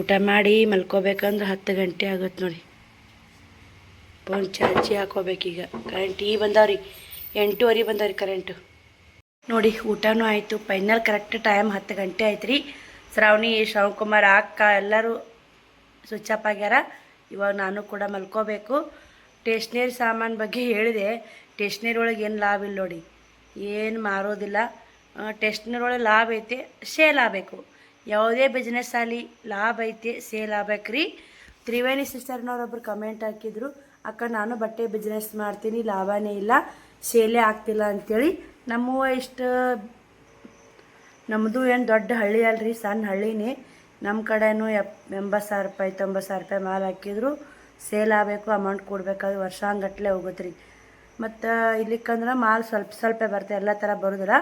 A: ಊಟ ಮಾಡಿ ಮಲ್ಕೋಬೇಕಂದ್ರೆ 10 ಗಂಟೆ ಆಗುತ್ತೆ ನೋಡಿ. ಫೋನ್ ಚಾರ್ಜಿ ಹಾಕೋಬೇಕೀಗ. ಕರೆಂಟ್ ಈಗ ಬಂದವ್ರಿ, 8:30 ಬಂದವ್ರಿ ಕರೆಂಟು ನೋಡಿ. ಊಟನೂ ಆಯಿತು. ಫೈನಲ್ ಕರೆಕ್ಟ್ ಟೈಮ್ 10 ಗಂಟೆ ಆಯ್ತು ರೀ. ಶ್ರಾವಣಿ ಕುಮಾರ್ ಅಕ್ಕ ಎಲ್ಲರೂ ಸ್ವಿಚ್ ಆಫ್ ಆಗ್ಯಾರ. ಇವಾಗ ನಾನು ಕೂಡ ಮಲ್ಕೋಬೇಕು. ಟೇಷ್ನರಿ ಸಾಮಾನು ಬಗ್ಗೆ ಹೇಳಿದೆ. ಟೇಷ್ನರಿ ಒಳಗೆ ಏನು ಲಾಭ ಇಲ್ಲ ನೋಡಿ, ಏನು ಮಾರೋದಿಲ್ಲ. ಟೇಷ್ನರಿ ಒಳಗೆ ಲಾಭ ಐತೆ, ಸೇಲ್ ಆಗಬೇಕು. ಯಾವುದೇ ಬಿಸ್ನೆಸ್ ಆಗಲಿ ಲಾಭ ಐತೆ, ಸೇಲ್ ಆಗ್ಬೇಕು ರೀ. ತ್ರಿವೇಣಿ ಸಿಸ್ಟರ್ನವ್ರೊಬ್ರು ಕಮೆಂಟ್ ಹಾಕಿದ್ರು, ಅಕ್ಕ ನಾನು ಬಟ್ಟೆ ಬಿಸ್ನೆಸ್ ಮಾಡ್ತೀನಿ, ಲಾಭನೇ ಇಲ್ಲ, ಸೇಲೇ ಆಗ್ತಿಲ್ಲ ಅಂಥೇಳಿ. ನಮ್ಮದು ಏನು ದೊಡ್ಡ ಹಳ್ಳಿ ಅಲ್ರಿ, ಸಣ್ಣ ಹಳ್ಳಿನೇ. ನಮ್ಮ ಕಡೆನೂ 80,000 ರೂಪಾಯಿ 90,000 ರೂಪಾಯಿ ಮಾಲ್ ಹಾಕಿದ್ರು ಸೇಲ್ ಆಗಬೇಕು, ಅಮೌಂಟ್ ಕೊಡಬೇಕಾದ್ರೆ ವರ್ಷಾಂಗಟ್ಲೆ ಹೋಗುತ್ತೆ ರೀ. ಮತ್ತು ಇಲ್ಲಿಕ್ಕಂದ್ರೆ ಮಾಲ್ ಸ್ವಲ್ಪ ಸ್ವಲ್ಪ ಬರ್ತದೆ, ಎಲ್ಲ ಥರ ಬರೋದಿಲ್ಲ.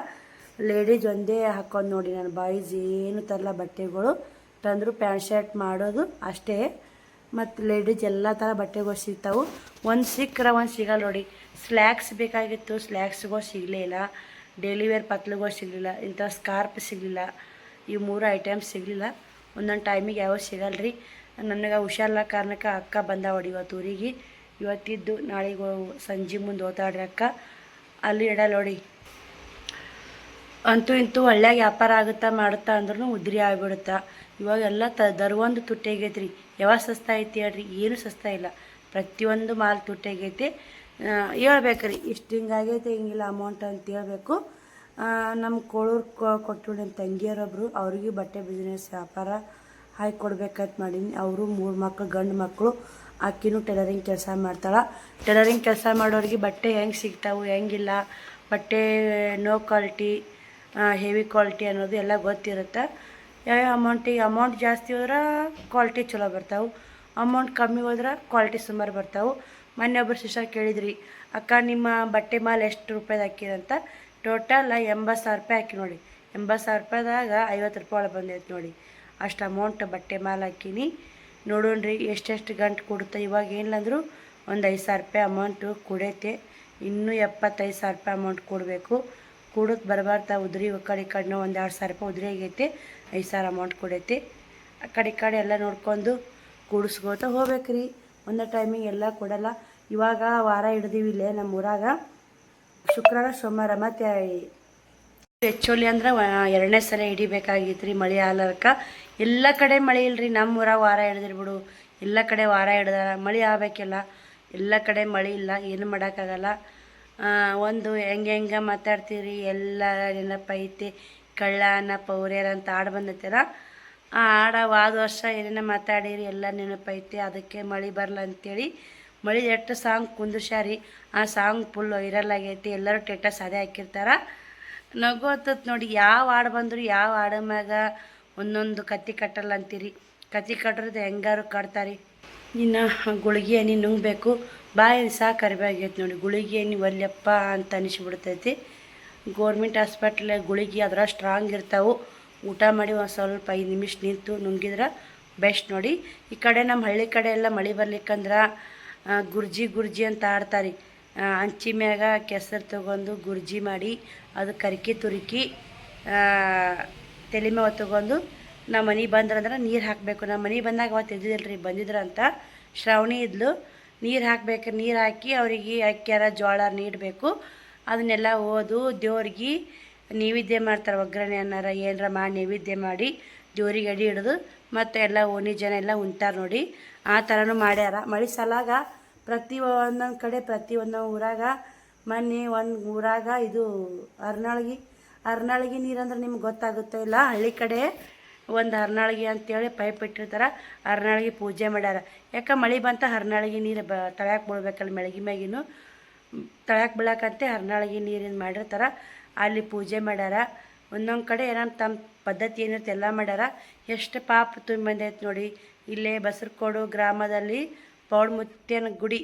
A: ಲೇಡೀಸ್ ಒಂದೇ ಹಾಕೊಂಡು ನೋಡಿ, ನಾನು ಬಾಯ್ಸ್ ಏನು ತರಲ್ಲ ಬಟ್ಟೆಗಳು ತಂದರು. ಪ್ಯಾಂಟ್ ಶರ್ಟ್ ಮಾಡೋದು ಅಷ್ಟೇ. ಮತ್ತು ಲೇಡೀಸ್ ಎಲ್ಲ ಥರ ಬಟ್ಟೆಗಳು ಸಿಗ್ತಾವೆ. ಒಂದು ಸಿಕ್ಕರೆ ಒಂದು ಸಿಗಲ್ಲ ನೋಡಿ. ಸ್ಲ್ಯಾಕ್ಸ್ ಬೇಕಾಗಿತ್ತು, ಸ್ಲ್ಯಾಕ್ಸ್ಗಳು ಸಿಗಲೇ ಇಲ್ಲ. ಡೈಲಿ ವೇರ್ ಪತ್ಲುಗಳು ಸಿಗಲಿಲ್ಲ, ಇಂಥ ಸ್ಕಾರ್ಪ್ ಸಿಗಲಿಲ್ಲ. ಈ 3 ಐಟಮ್ಸ್ ಸಿಗಲಿಲ್ಲ. ಒಂದೊಂದು ಟೈಮಿಗೆ ಯಾವ ಸಿಗಲ್ಲ ರೀ. ನನಗೆ ಹುಷಾರಿಲ್ಲ ಕಾರಣಕ್ಕೆ ಅಕ್ಕ ಬಂದ ಹೊಡಿ ಇವತ್ತು ಊರಿಗೆ. ಇವತ್ತಿದ್ದು ನಾಳೆಗೆ ಸಂಜೆ ಮುಂದೆ ಓದಾಡ್ರಿ ಅಕ್ಕ. ಅಲ್ಲಿ ಇಡಲ್ಲ ನೋಡಿ. ಅಂತೂ ಇಂತೂ ಒಳ್ಳೆಯ ವ್ಯಾಪಾರ ಆಗುತ್ತಾ ಮಾಡುತ್ತಾ ಅಂದ್ರೂ ಉದ್ರಿ ಆಗಿಬಿಡುತ್ತಾ. ಇವಾಗೆಲ್ಲ ದರವೊಂದು ತುಟ್ಟಾಗೈತೆ ರೀ. ಯಾವಾಗ ಸಸ್ತಾ ಐತಿ ಹೇಳ್ರಿ? ಏನು ಸಸ್ತಾ ಇಲ್ಲ. ಪ್ರತಿಯೊಂದು ಮಾಲ್ ತುಟ್ಟಾಗೈತೆ. ಹೇಳ್ಬೇಕು ರೀ, ಇಷ್ಟು ಹಿಂಗಾಗೈತೆ ಹಿಂಗಿಲ್ಲ ಅಮೌಂಟ್ ಅಂತ ಹೇಳ್ಬೇಕು. ನಮ್ಮ ಕೋಳೂರು ಕೊಟ್ಟು ನಮ್ಮ ತಂಗಿಯರೊಬ್ಬರು, ಅವ್ರಿಗೆ ಬಟ್ಟೆ ಬಿಸ್ನೆಸ್ ವ್ಯಾಪಾರ ಹಾಕಿ ಕೊಡ್ಬೇಕಂತ ಮಾಡೀನಿ. ಅವರು 3 ಮಕ್ಕಳು, ಗಂಡು ಮಕ್ಕಳು. ಆಕಿನೂ ಟೈಲರಿಂಗ್ ಕೆಲಸ ಮಾಡ್ತಾಳೆ. ಟೈಲರಿಂಗ್ ಕೆಲಸ ಮಾಡೋರಿಗೆ ಬಟ್ಟೆ ಹೆಂಗೆ ಸಿಗ್ತಾವೆ ಹೆಂಗಿಲ್ಲ, ಬಟ್ಟೆ ನೋ ಕ್ವಾಲಿಟಿ ಹೆವಿ ಕ್ವಾಲಿಟಿ ಅನ್ನೋದು ಎಲ್ಲ ಗೊತ್ತಿರುತ್ತೆ. ಯಾವ ಅಮೌಂಟ್ ಜಾಸ್ತಿ ಹೋದ್ರೆ ಕ್ವಾಲಿಟಿ ಚಲೋ ಬರ್ತಾವೆ, ಅಮೌಂಟ್ ಕಮ್ಮಿ ಹೋದ್ರೆ ಕ್ವಾಲಿಟಿ ಸುಮಾರು ಬರ್ತಾವೆ. ಮೊನ್ನೆ ಒಬ್ಬರು ಸಿಸ್ಟರ್ ಕೇಳಿದ್ರಿ, ಅಕ್ಕ ನಿಮ್ಮ ಬಟ್ಟೆ ಮಾಲ್ ಎಷ್ಟು ರೂಪಾಯ್ದು ಹಾಕಿರಂತ. ಟೋಟಲ್ 80,000 ರೂಪಾಯಿ ಹಾಕಿ ನೋಡಿ. 80,000 ರೂಪಾಯಿದಾಗ 50 ರೂಪಾಯಿ ಒಳಗೆ ಬಂದೈತೆ ನೋಡಿ. ಅಷ್ಟು ಅಮೌಂಟ್ ಬಟ್ಟೆ ಮಾಲ್ ಹಾಕೀನಿ. ನೋಡೋಣ್ರಿ ಎಷ್ಟೆಷ್ಟು ಗಂಟು ಕೊಡುತ್ತೆ. ಇವಾಗ ಏನಿಲ್ಲಂದ್ರೂ ಒಂದು 5,000 ರೂಪಾಯಿ ಅಮೌಂಟು ಕೊಡೈತೆ. ಇನ್ನೂ 75,000 ರೂಪಾಯಿ ಅಮೌಂಟ್ ಕೊಡಬೇಕು. ಕೂಡೋದು ಬರಬಾರ್ದ ಉದ್ರಿ ಕಡೆನೂ ಒಂದು 2,000 ರೂಪಾಯಿ ಉದ್ರಿ ಆಗೈತೆ. 5,000 ಅಮೌಂಟ್ ಕೊಡೈತೆ. ಆ ಕಡೆ ಎಲ್ಲ ನೋಡ್ಕೊಂಡು ಕೂಡಿಸ್ಕೋತ ಹೋಗ್ಬೇಕು ರೀ. ಒಂದು ಟೈಮಿಗೆ ಎಲ್ಲ ಕೊಡಲ್ಲ. ಇವಾಗ ವಾರ ಹಿಡ್ದೀವಿ ಇಲ್ಲೇ ನಮ್ಮ ಊರಾಗ. ಶುಕ್ರವಾರ ಸೋಮವಾರ ಮತ್ತು ಹೆಚ್ಚೋಲಿ ಅಂದ್ರೆ 2ನೇ ಸಲ ಹಿಡಿಬೇಕಾಗಿತ್ತು ರೀ ಮಳೆ ಆಲರ್ಕ. ಎಲ್ಲ ಕಡೆ ಮಳೆ ಇಲ್ಲರಿ. ನಮ್ಮ ಊರಾಗ ವಾರ ಹಿಡ್ದಿರ್ಬಿಡು, ಎಲ್ಲ ಕಡೆ ವಾರ ಹಿಡ್ದಾರ. ಮಳೆ ಆಗಬೇಕಿಲ್ಲ, ಎಲ್ಲ ಕಡೆ ಮಳೆ ಇಲ್ಲ. ಏನು ಮಾಡೋಕ್ಕಾಗಲ್ಲ. ಒಂದು ಹೆಂಗೆ ಮಾತಾಡ್ತೀರಿ ಎಲ್ಲ ನೆನಪೈತೆ. ಕಳ್ಳನ ಪೌರ್ಯರ ಅಂತ ಹಾಡು ಬಂದೈತಲ್ಲ, ಆ ಹಾಡು ವಾದ ವರ್ಷ ಏನೇನೋ ಮಾತಾಡಿರಿ ಎಲ್ಲ ನೆನಪೈತೆ. ಅದಕ್ಕೆ ಮಳೆ ಬರಲ್ಲ ಅಂತೇಳಿ ಮಳೆ ಎಷ್ಟು ಸಾಂಗ್ ಕುಂದಿರ್ಸ್ಯಾರಿ. ಆ ಸಾಂಗ್ ಫುಲ್ ವೈರಲ್ ಆಗೈತಿ. ಎಲ್ಲರೂ ಸ್ಟೇಟಸ್ ಅದೇ ಹಾಕಿರ್ತಾರೆ. ನಗು ಹತ್ತತ್ ನೋಡಿ. ಯಾವ ಹಾಡು ಬಂದರು ಯಾವ ಹಾಡು ಮ್ಯಾಗ ಒಂದೊಂದು ಕತ್ತಿ ಕಟ್ಟಲ್ಲ ಅಂತೀರಿ. ಕತ್ತಿ ಕಟ್ಟೋದು ಹೆಂಗಾರು ಕಟ್ತಾರೆ. ಇನ್ನು ಗುಳಿಗೆ ಎಣ್ಣೆ ನುಂಗಬೇಕು. ಬಾಯಿ ಸಾಕು ಕರಿಬೇಕಾಗೈತೆ ನೋಡಿ. ಗುಳಿಗೆ ಎಣ್ಣೆ ಒಲ್ಲೆಪ್ಪ ಅಂತ ಅನಿಸ್ಬಿಡ್ತೈತಿ. ಗೋರ್ಮೆಂಟ್ ಹಾಸ್ಪಿಟ್ಲ್ ಗುಳಿಗೆ ಅದ್ರ ಸ್ಟ್ರಾಂಗ್ ಇರ್ತಾವೆ. ಊಟ ಮಾಡಿ ಒಂದು ಸ್ವಲ್ಪ 5 ನಿಮಿಷ ನಿಂತು ನುಂಗಿದ್ರೆ ಬೆಸ್ಟ್ ನೋಡಿ. ಈ ಕಡೆ ನಮ್ಮ ಹಳ್ಳಿ ಕಡೆ ಎಲ್ಲ ಮಳೆ ಬರ್ಲಿಕ್ಕಂದ್ರೆ ಗುರ್ಜಿ ಅಂತ ಆಡ್ತಾರೆ. ಹಂಚಿ ಮ್ಯಾಗ ಕೆಸರು ತೊಗೊಂಡು ಗುರ್ಜಿ ಮಾಡಿ ಅದು ಕರ್ಕಿ ತುರುಕಿ ತಲೆ ಮ್ಯಾಗ ತೊಗೊಂಡು ನಮ್ಮ ಮನೆಗೆ ಬಂದ್ರಂದ್ರೆ ನೀರು ಹಾಕಬೇಕು. ನಮ್ಮ ಮನೆಗೆ ಬಂದಾಗ ಅವತ್ತು ಇದ್ದಿದ್ದಿಲ್ಲ ಬಂದಿದ್ರಂತ. ಶ್ರಾವಣಿ ಇದ್ಲು. ನೀರು ಹಾಕ್ಬೇಕು. ನೀರು ಹಾಕಿ ಅವರಿಗೆ ಅಕ್ಕಿಯಾರ ಜೋಳ ನೀಡಬೇಕು. ಅದನ್ನೆಲ್ಲ ಓದು ದೇವ್ರಿಗೆ ನೈವೇದ್ಯ ಮಾಡ್ತಾರೆ. ಒಗ್ಗರಣೆ ಅನ್ನಾರ ಏನಾರ ಮಾಡಿ ನೈವೇದ್ಯ ಮಾಡಿ ದೇವ್ರಿಗೆ ಅಡಿ ಹಿಡಿದು ಮತ್ತು ಎಲ್ಲ ಓಣಿ ಜನ ಎಲ್ಲ ಉಣ್ತಾರೆ ನೋಡಿ. ಆ ಥರನೂ ಮಾಡ್ಯಾರ. ಮಳೆ ಸಲಾಗ ಪ್ರತಿ ಒಂದೊಂದು ಕಡೆ ಪ್ರತಿ ಒಂದೊಂದು ಊರಾಗ ಮೊನ್ನೆ ಒಂದು ಊರಾಗ ಇದು ಹರ್ನಾಳ್ಗಿ ನೀರಂದ್ರೆ ನಿಮ್ಗೆ ಗೊತ್ತಾಗುತ್ತೋ ಇಲ್ಲ. ಹಳ್ಳಿ ಕಡೆ ಒಂದು ಹರ್ನಾಳ್ಗಿ ಅಂತೇಳಿ ಪೈಪ್ ಇಟ್ಟಿರ್ತಾರೆ. ಹರ್ನಾಳ್ಗಿ ಪೂಜೆ ಮಾಡ್ಯಾರ. ಯಾಕೆ ಮಳೆ ಬಂತ ಹರ್ನಾಳ್ಗಿ ನೀರು ತಳ್ಯಾಕೆ ಬೀಳ್ಬೇಕಲ್ಲ. ಮೆಳಗಿ ಮ್ಯಾಗಿನೂ ತಳ್ಯಾಕೆ ಬೀಳಕಂತೆ ಹರ್ನಾಳ್ಗಿ ನೀರಿನ ಮಾಡಿರ್ತಾರೆ. ಅಲ್ಲಿ ಪೂಜೆ ಮಾಡ್ಯಾರ. ಒಂದೊಂದು ಕಡೆ ಏನೋ ತಮ್ಮ ಪದ್ಧತಿ ಏನಿರುತ್ತೆ ಎಲ್ಲ ಮಾಡ್ಯಾರ. ಎಷ್ಟು ಪಾಪ ತುಂಬ ಬಂದೈತೆ ನೋಡಿ. ಇಲ್ಲೇ ಬಸರಕೋಡು ಗ್ರಾಮದಲ್ಲಿ ಪೌಡ್ಮುತ್ಯನ ಗುಡಿ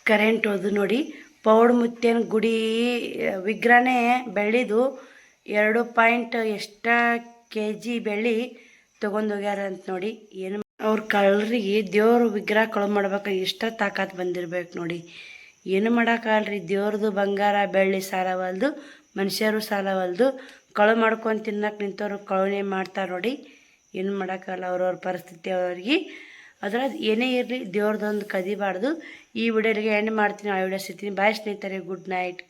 A: ಕರೆಂಟ್ ಹೋದು ನೋಡಿ. ಪೌಡ್ಮುತ್ಯನ ಗುಡಿ ವಿಗ್ರಹನೇ ಬೆಳ್ಳಿದು 2 ಪಾಯಿಂಟ್ ಎಷ್ಟು kg ಬೆಳ್ಳಿ ತೊಗೊಂಡೋಗ್ಯಾರ ಅಂತ ನೋಡಿ. ಏನು ಅವ್ರ ಕಳ್ಳರಿಗೆ ದೇವ್ರ ವಿಗ್ರಹ ಕಳು ಮಾಡ್ಬೇಕು. ಎಷ್ಟು ತಾಕತ್ತು ಬಂದಿರ್ಬೇಕು ನೋಡಿ. ಏನು ಮಾಡೋಕ್ಕಾಗಲ್ರಿ. ದೇವ್ರದ್ದು ಬಂಗಾರ ಬೆಳ್ಳಿ ಸಾಲವಲ್ದು, ಮನುಷ್ಯರು ಸಾಲವಲ್ದು. ಕಳು ಮಾಡ್ಕೊಂಡು ತಿನ್ನಕ್ಕೆ ನಿಂತವ್ರು ಕಳುನೇ ಮಾಡ್ತಾರೆ ನೋಡಿ. ಏನು ಮಾಡೋಕ್ಕಾಗಲ್ಲ. ಅವ್ರವ್ರ ಪರಿಸ್ಥಿತಿ ಅವ್ರಿಗೆ. ಅದ್ರಾಗ ಏನೇ ಇರಲಿ ದೇವ್ರದೊಂದು ಕದಿಬಾರ್ದು. ಈ ವಿಡಿಯೋಗೆ ಎಂಡ್ ಮಾಡ್ತೀನಿ. ಆ ವಿಡಿಯೋ ಸಿಗ್ತೀನಿ. ಬಾಯ್ ಸ್ನೇಹಿತರೆ, ಗುಡ್ ನೈಟ್.